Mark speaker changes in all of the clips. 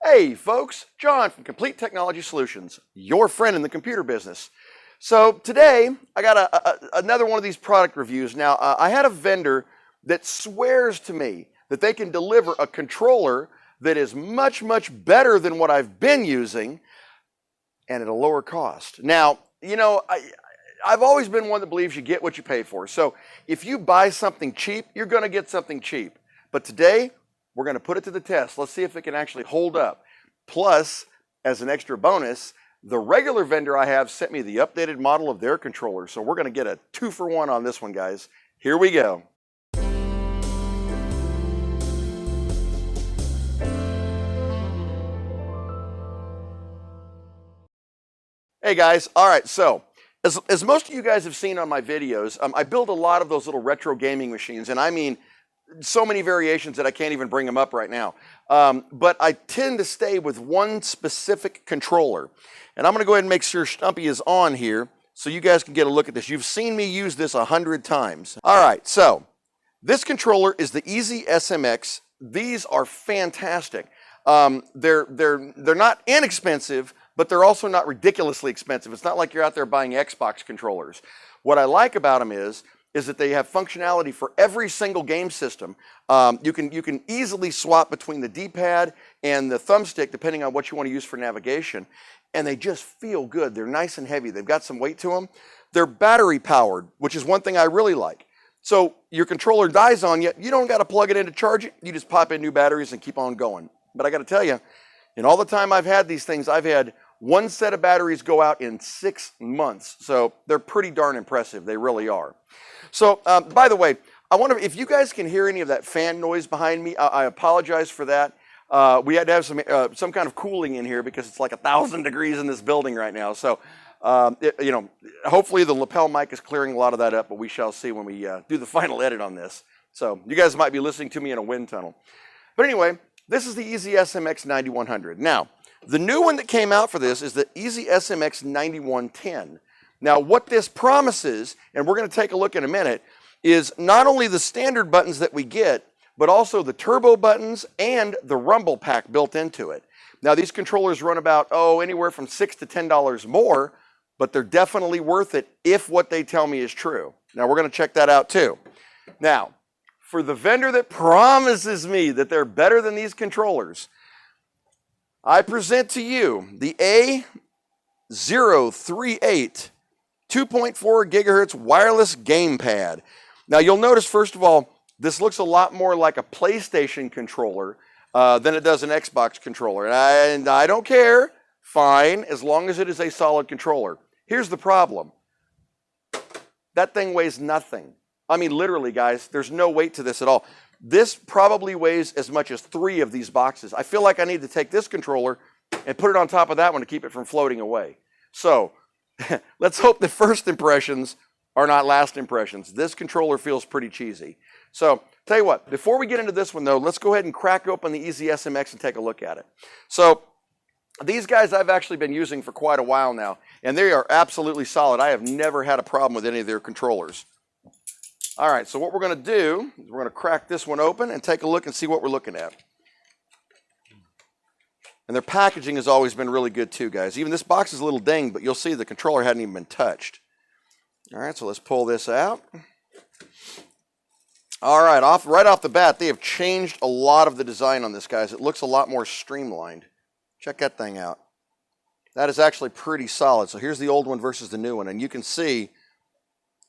Speaker 1: Hey folks, John from Complete Technology Solutions, your friend in the computer business. So today I got another one of these product reviews. Now I had a vendor that swears to me that they can deliver a controller that is much better than what I've been using and at a lower cost. Now, I've always been one that believes you get what you pay for. So if you buy something cheap, you're going to get something cheap. But today we're going to put it to the test. Let's see if it can actually hold up. Plus, as an extra bonus, the regular vendor I have sent me the updated model of their controller. So we're going to get a 2-for-1 on this one, guys. Here we go. Hey guys, all right, so as most of you guys have seen on my videos, I build a lot of those little retro gaming machines, and I mean so many variations that I can't even bring them up right now. But I tend to stay with one specific controller. And I'm going to go ahead and make sure Stumpy is on here so you guys can get a look at this. You've seen me use this 100 times. All right, so this controller is the Easy SMX. These are fantastic. They're not inexpensive, but they're also not ridiculously expensive. It's not like you're out there buying Xbox controllers. What I like about them is that they have functionality for every single game system. You can easily swap between the D-pad and the thumbstick depending on what you want to use for navigation, and they just feel good. They're nice and heavy. They've got some weight to them. They're battery powered, which is one thing I really like. So your controller dies on you, you don't got to plug it in to charge it. You just pop in new batteries and keep on going. But I got to tell you, in all the time I've had these things, I've had one set of batteries go out in 6 months. So they're pretty darn impressive. They really are. So, by the way, I wonder if you guys can hear any of that fan noise behind me. I apologize for that. We had to have some kind of cooling in here because it's like 1,000 degrees in this building right now. So, hopefully the lapel mic is clearing a lot of that up, but we shall see when we do the final edit on this. So, you guys might be listening to me in a wind tunnel. But anyway, this is the Easy SMX 9100. Now, the new one that came out for this is the Easy SMX 9110. Now, what this promises, and we're going to take a look in a minute, is not only the standard buttons that we get, but also the turbo buttons and the rumble pack built into it. Now, these controllers run about, anywhere from $6 to $10 more, but they're definitely worth it if what they tell me is true. Now, we're going to check that out too. Now, for the vendor that promises me that they're better than these controllers, I present to you the A038 2.4 gigahertz wireless gamepad. Now you'll notice, first of all, this looks a lot more like a PlayStation controller than it does an Xbox controller. And I don't care, fine, as long as it is a solid controller. Here's the problem. That thing weighs nothing. I mean, literally, guys, there's no weight to this at all. This probably weighs as much as 3 of these boxes. I feel like I need to take this controller and put it on top of that one to keep it from floating away. So, let's hope the first impressions are not last impressions. This controller feels pretty cheesy. So, tell you what, before we get into this one though, let's go ahead and crack open the Easy SMX and take a look at it. So, these guys I've actually been using for quite a while now, and they are absolutely solid. I have never had a problem with any of their controllers. All right, so what we're going to do is we're going to crack this one open and take a look and see what we're looking at. And their packaging has always been really good too, guys. Even this box is a little dinged, but you'll see the controller hadn't even been touched. All right, so let's pull this out. All right, right off the bat, they have changed a lot of the design on this, guys. It looks a lot more streamlined. Check that thing out. That is actually pretty solid. So here's the old one versus the new one, and you can see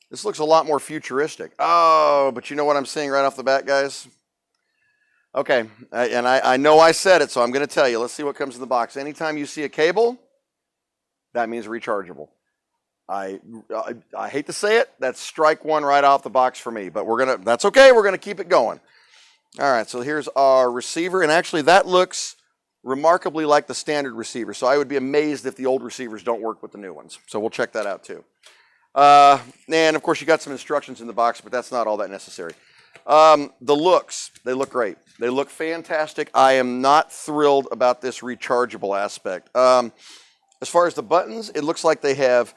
Speaker 1: this looks a lot more futuristic. Oh, but you know what I'm seeing right off the bat, guys? Okay, and I know I said it, so I'm going to tell you. Let's see what comes in the box. Anytime you see a cable, that means rechargeable. I hate to say it, that's strike one right off the box for me, but that's okay. We're going to keep it going. All right, so here's our receiver, and actually that looks remarkably like the standard receiver, so I would be amazed if the old receivers don't work with the new ones. So we'll check that out too. And of course you got some instructions in the box, but that's not all that necessary. The looks, they look great. They look fantastic. I am not thrilled about this rechargeable aspect. As far as the buttons, it looks like they have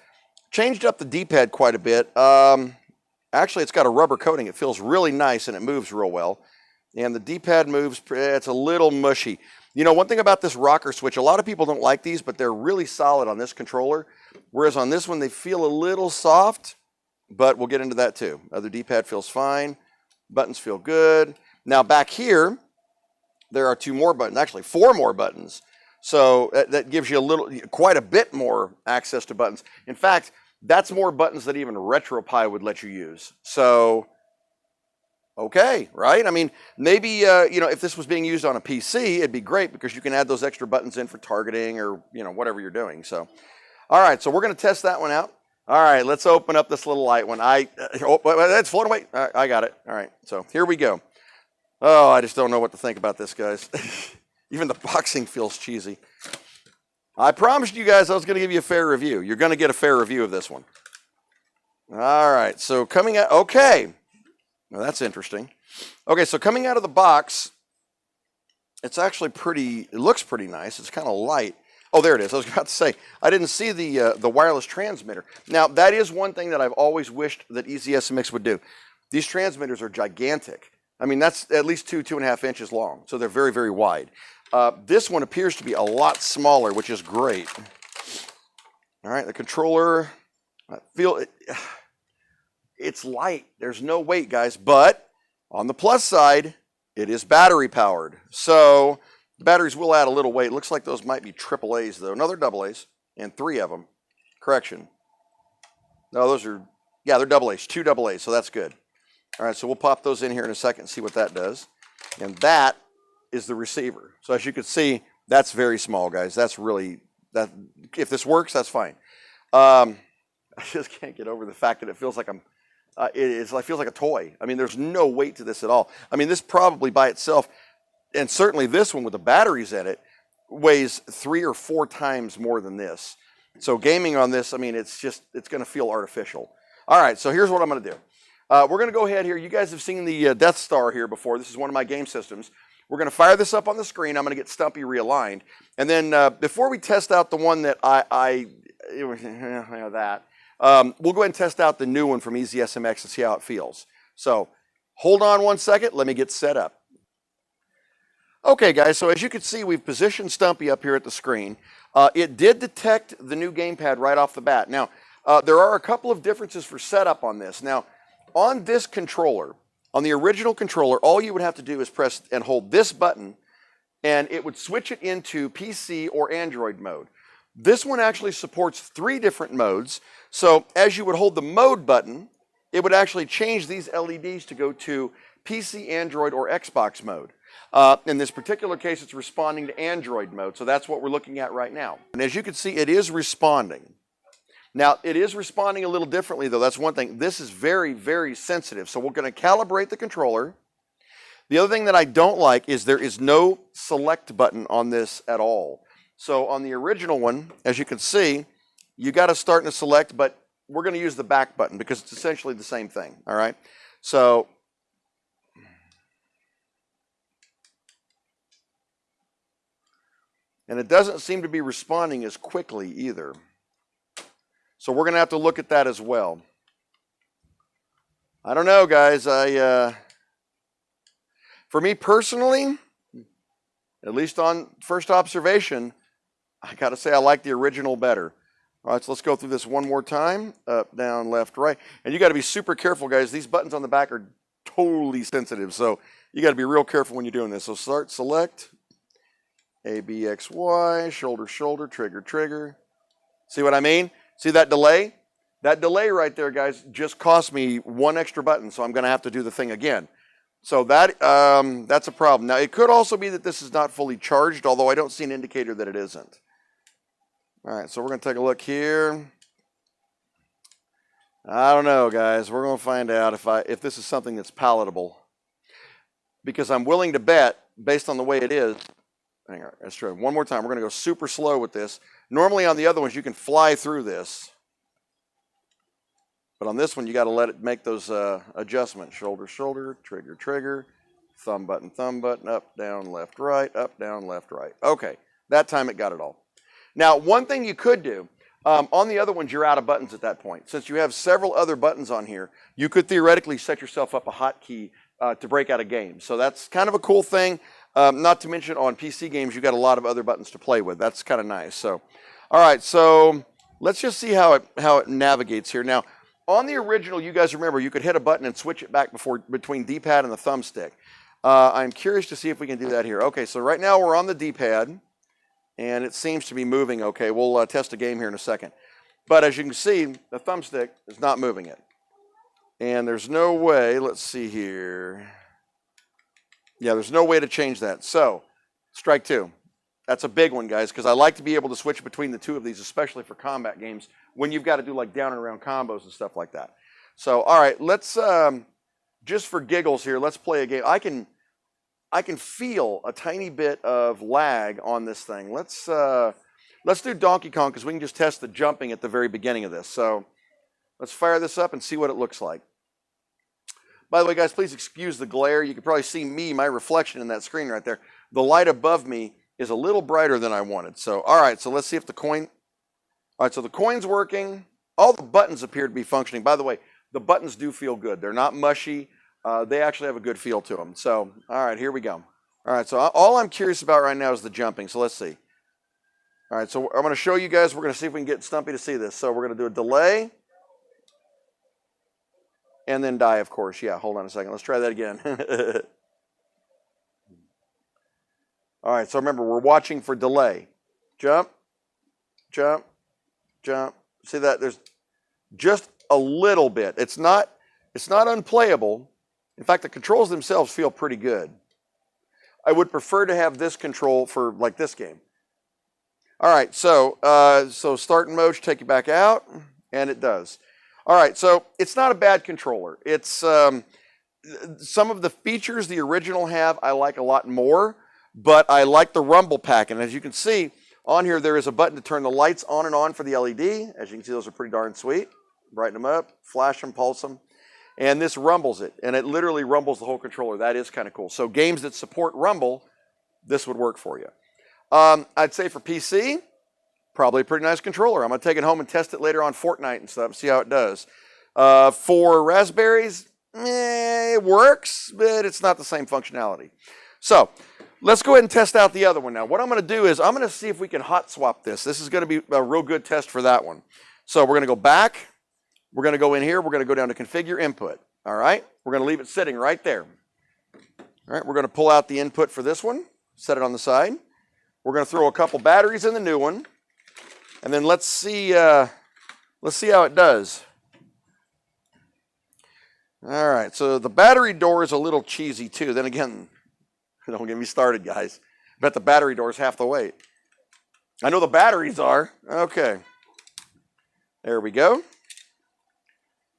Speaker 1: changed up the D-pad quite a bit. Actually, it's got a rubber coating. It feels really nice and it moves real well. And the D-pad moves, it's a little mushy. You know, one thing about this rocker switch, a lot of people don't like these, but they're really solid on this controller. Whereas on this one, they feel a little soft, but we'll get into that too. Other D-pad feels fine. Buttons feel good. Now back here, there are 2 more buttons, actually 4 more buttons. So that gives you quite a bit more access to buttons. In fact, that's more buttons than even RetroPie would let you use. So, okay, right? I mean, maybe, you know, if this was being used on a PC, it'd be great because you can add those extra buttons in for targeting or, you know, whatever you're doing. So, all right, so we're going to test that one out. All right, let's open up this little light one. That's floating away. I got it. All right, so here we go. Oh, I just don't know what to think about this, guys. Even the boxing feels cheesy. I promised you guys I was going to give you a fair review. You're going to get a fair review of this one. All right, so coming out, okay. Now that's interesting. Okay, so coming out of the box, it's actually it looks pretty nice. It's kind of light. Oh, there it is. I was about to say, I didn't see the wireless transmitter. Now, that is one thing that I've always wished that EasySMX would do. These transmitters are gigantic. I mean, that's at least 2.5 inches long, so they're very, very wide. This one appears to be a lot smaller, which is great. All right, the controller, it's light. There's no weight, guys, but on the plus side, it is battery powered. So the batteries will add a little weight. Looks like those might be AAAs, though. No, they're AAs, and 3 of them. Correction. No, those are, yeah, they're AAs, 2 AAs, so that's good. All right, so we'll pop those in here in a second and see what that does. And that is the receiver. So as you can see, that's very small, guys. That's really, if this works, that's fine. I just can't get over the fact that it feels like it feels like a toy. I mean, there's no weight to this at all. I mean, this probably by itself, and certainly this one with the batteries in it, weighs 3 or 4 times more than this. So gaming on this, I mean, it's going to feel artificial. All right, so here's what I'm going to do. We're going to go ahead here. You guys have seen the Death Star here before. This is one of my game systems. We're going to fire this up on the screen. I'm going to get Stumpy realigned. And then before we test out the one that we'll go ahead and test out the new one from EasySMX and see how it feels. So hold on one second. Let me get set up. Okay, guys, so as you can see, we've positioned Stumpy up here at the screen. It did detect the new gamepad right off the bat. Now, there are a couple of differences for setup on this. Now, on this controller, on the original controller, all you would have to do is press and hold this button, and it would switch it into PC or Android mode. This one actually supports 3 different modes. So as you would hold the mode button, it would actually change these LEDs to go to PC, Android, or Xbox mode. In this particular case, it's responding to Android mode. So that's what we're looking at right now. And as you can see, it is responding. Now, it is responding a little differently, though. That's one thing. This is very, very sensitive. So we're going to calibrate the controller. The other thing that I don't like is there is no select button on this at all. So on the original one, as you can see, you got to start and select, but we're going to use the back button because it's essentially the same thing, all right? So and it doesn't seem to be responding as quickly either. So we're going to have to look at that as well. I don't know, guys. For me personally, at least on first observation, I got to say I like the original better. All right, so let's go through this one more time. Up, down, left, right. And you got to be super careful, guys. These buttons on the back are totally sensitive, so you got to be real careful when you're doing this. So start, select, A, B, X, Y, shoulder, shoulder, trigger, trigger. See what I mean? See that delay? That delay right there, guys, just cost me 1 extra button, so I'm going to have to do the thing again. So that that's a problem. Now, it could also be that this is not fully charged, although I don't see an indicator that it isn't. All right, so we're going to take a look here. I don't know, guys. We're going to find out if this is something that's palatable. Because I'm willing to bet, based on the way it is. Hang on, let's try one more time. We're going to go super slow with this. Normally on the other ones, you can fly through this. But on this one, you got to let it make those adjustments. Shoulder, shoulder, trigger, trigger, thumb button, up, down, left, right, up, down, left, right. Okay, that time it got it all. Now, one thing you could do, on the other ones, you're out of buttons at that point. Since you have several other buttons on here, you could theoretically set yourself up a hotkey to break out a game. So that's kind of a cool thing. Not to mention on PC games, you've got a lot of other buttons to play with. That's kind of nice. So, all right, so let's just see how it navigates here. Now, on the original, you guys remember, you could hit a button and switch it back between D-pad and the thumbstick. I'm curious to see if we can do that here. Okay, so right now we're on the D-pad, and it seems to be moving okay. We'll test a game here in a second. But as you can see, the thumbstick is not moving it. And there's no way, let's see here. Yeah, there's no way to change that. So, strike two. That's a big one, guys, because I like to be able to switch between the two of these, especially for combat games, when you've got to do like down and around combos and stuff like that. So, all right, let's, just for giggles here, let's play a game. I can feel a tiny bit of lag on this thing. Let's do Donkey Kong, because we can just test the jumping at the very beginning of this. So, let's fire this up and see what it looks like. By the way, guys, please excuse the glare. You can probably see me, my reflection in that screen right there. The light above me is a little brighter than I wanted. So, all right, so let's see if the coin... All right, so the coin's working. All the buttons appear to be functioning. By the way, the buttons do feel good. They're not mushy. They actually have a good feel to them. So, all right, here we go. All right, so all I'm curious about right now is the jumping. So let's see. All right, so I'm going to show you guys. We're going to see if we can get Stumpy to see this. So we're going to do a delay. And then die, of course. Yeah, hold on a second. Let's try that again. All right, so remember, we're watching for delay. Jump, jump, jump. See that? There's just a little bit. It's not unplayable. In fact, the controls themselves feel pretty good. I would prefer to have this control for like this game. All right, so start in mode should take you back out, and it does. All right, so it's not a bad controller. It's some of the features the original have I like a lot more, but I like the rumble pack. And as you can see on here, there is a button to turn the lights on and on for the LED. As you can see, those are pretty darn sweet. Brighten them up, flash them, pulse them. And this rumbles it, and it literally rumbles the whole controller. That is kind of cool. So games that support rumble, this would work for you. I'd say for PC, probably a pretty nice controller. I'm going to take it home and test it later on Fortnite and stuff, see how it does. For Raspberries, it works, but it's not the same functionality. So let's go ahead and test out the other one now. What I'm going to do is I'm going to see if we can hot swap this. This is going to be a real good test for that one. So we're going to go back. We're going to go in here. We're going to go down to Configure Input. All right? We're going to leave it sitting right there. All right, we're going to pull out the input for this one, set it on the side. We're going to throw a couple batteries in the new one. And then let's see how it does. All right, so the battery door is a little cheesy too. Then again, don't get me started, guys. I bet the battery door is half the weight. I know the batteries are. Okay. There we go.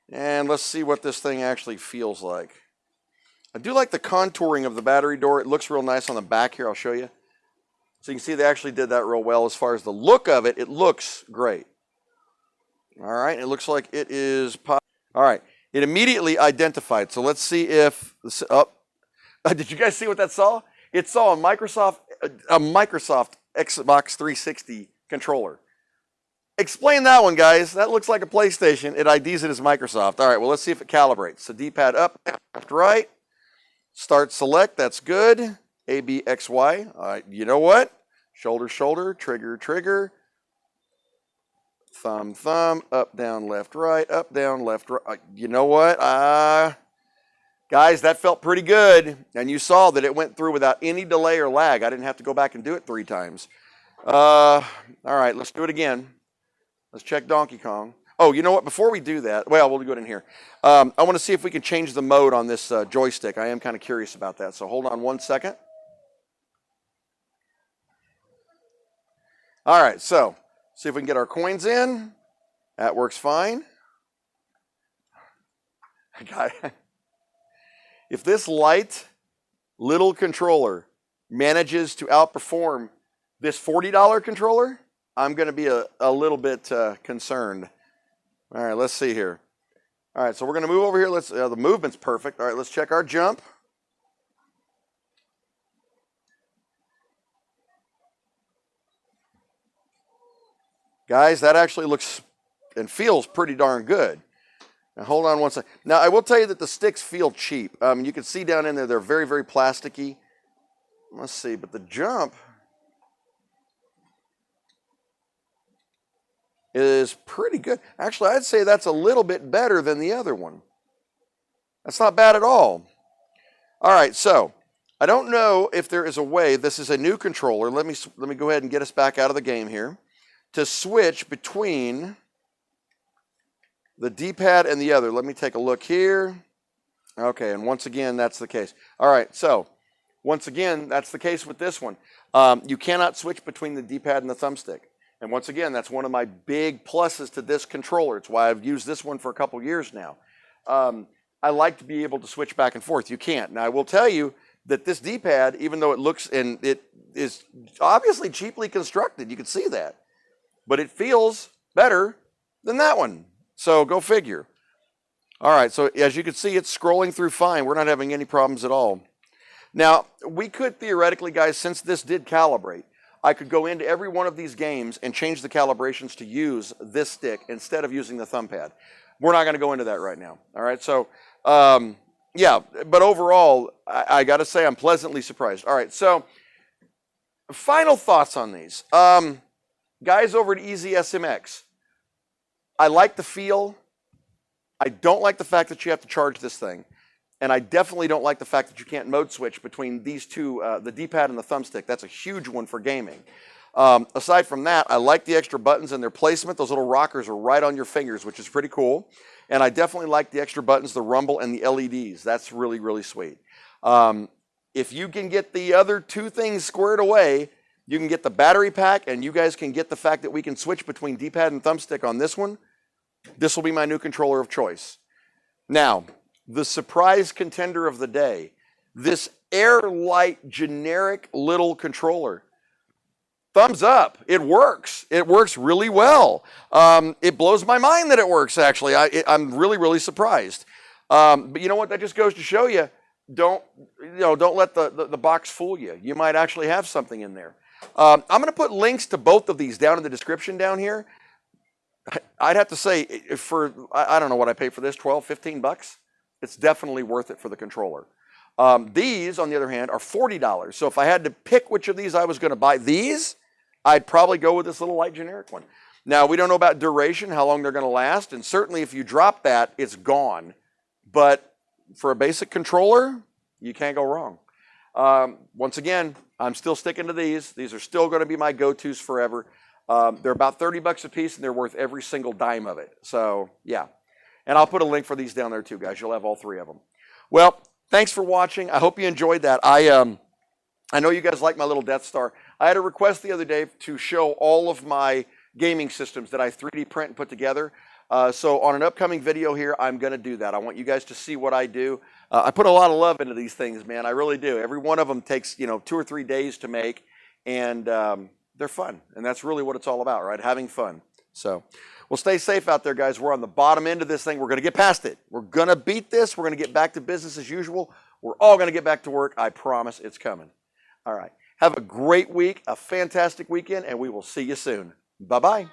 Speaker 1: And let's see what this thing actually feels like. I do like the contouring of the battery door. It looks real nice on the back here. I'll show you. So you can see they actually did that real well. As far as the look of it, it looks great. All right, it looks like it is pop. All right, it immediately identified. So let's see if, did you guys see what that saw? It saw a Microsoft Xbox 360 controller. Explain that one, guys. That looks like a PlayStation. It IDs it as Microsoft. All right, well, let's see if it calibrates. So D-pad up, left, right. Start select, that's good. A, B, X, Y. All right, you know what? Shoulder, shoulder, trigger, trigger. Thumb, thumb, up, down, left, right, up, down, left, right. You know what? Guys, that felt pretty good. And you saw that it went through without any delay or lag. I didn't have to go back and do it 3 times. All right, let's do it again. Let's check Donkey Kong. Oh, you know what? Before we do that, well, we'll go in here. I want to see if we can change the mode on this joystick. I am kind of curious about that. So hold on 1 second. All right, so see if we can get our coins in. That works fine. If this light little controller manages to outperform this $40 controller, I'm going to be a little bit concerned. All right, let's see here. All right, so we're going to move over here. The movement's perfect. All right, let's check our jump. Guys, that actually looks and feels pretty darn good. Now, hold on 1 second. Now, I will tell you that the sticks feel cheap. You can see down in there, they're very, very plasticky. let's see, but the jump is pretty good. Actually, I'd say that's a little bit better than the other one. That's not bad at all. All right, so I don't know if there is a way, this is a new controller. Let me go ahead and get us back out of the game here, to switch between the D-pad and the other. Let me take a look here. Okay, and once again, that's the case. All right, so once again, that's the case with this one. You cannot switch between the D-pad and the thumbstick. And once again, that's one of my big pluses to this controller. It's why I've used this one for a couple years now. I like to be able to switch back and forth. You can't. Now, I will tell you that this D-pad, even though it looks, and it is obviously cheaply constructed, you can see that, but it feels better than that one. So go figure. All right, so as you can see, it's scrolling through fine. We're not having any problems at all. Now, we could theoretically, guys, since this did calibrate, I could go into every one of these games and change the calibrations to use this stick instead of using the thumb pad. We're not going to go into that right now. All right, so yeah, but overall, I got to say I'm pleasantly surprised. All right, so final thoughts on these. Guys over at EasySMX, I like the feel. I don't like the fact that you have to charge this thing. And I definitely don't like the fact that you can't mode switch between these two, the D-pad and the thumbstick. That's a huge one for gaming. Aside from that, I like the extra buttons and their placement. Those little rockers are right on your fingers, which is pretty cool. And I definitely like the extra buttons, the rumble and the LEDs. That's really, really sweet. If you can get the other two things squared away, you can get the battery pack, and you guys can get the fact that we can switch between D-pad and thumbstick on this one. This will be my new controller of choice. Now, the surprise contender of the day, this Airlight generic little controller. Thumbs up. It works. It works really well. It blows my mind that it works, actually. I'm really, really surprised. But you know what? That just goes to show you, don't let the box fool you. You might actually have something in there. I'm going to put links to both of these down in the description down here. I'd have to say, I don't know what I pay for this, 12, 15 bucks. It's definitely worth it for the controller. These, on the other hand, are $40. So if I had to pick which of these I was going to buy, I'd probably go with this little light generic one. Now, we don't know about duration, how long they're going to last, and certainly if you drop that, it's gone. But for a basic controller, you can't go wrong. Once again, I'm still sticking to these. These are still going to be my go-tos forever. They're about 30 bucks a piece, and they're worth every single dime of it. So, yeah. And I'll put a link for these down there too, guys. You'll have all three of them. Well, thanks for watching. I hope you enjoyed that. I know you guys like my little Death Star. I had a request the other day to show all of my gaming systems that I 3D print and put together. So on an upcoming video here, I'm going to do that. I want you guys to see what I do. I put a lot of love into these things, man. I really do. Every one of them takes, 2 or 3 days to make, and they're fun. And that's really what it's all about, right? Having fun. So, well, stay safe out there, guys. We're on the bottom end of this thing. We're going to get past it. We're going to beat this. We're going to get back to business as usual. We're all going to get back to work. I promise it's coming. All right. Have a great week, a fantastic weekend, and we will see you soon. Bye-bye.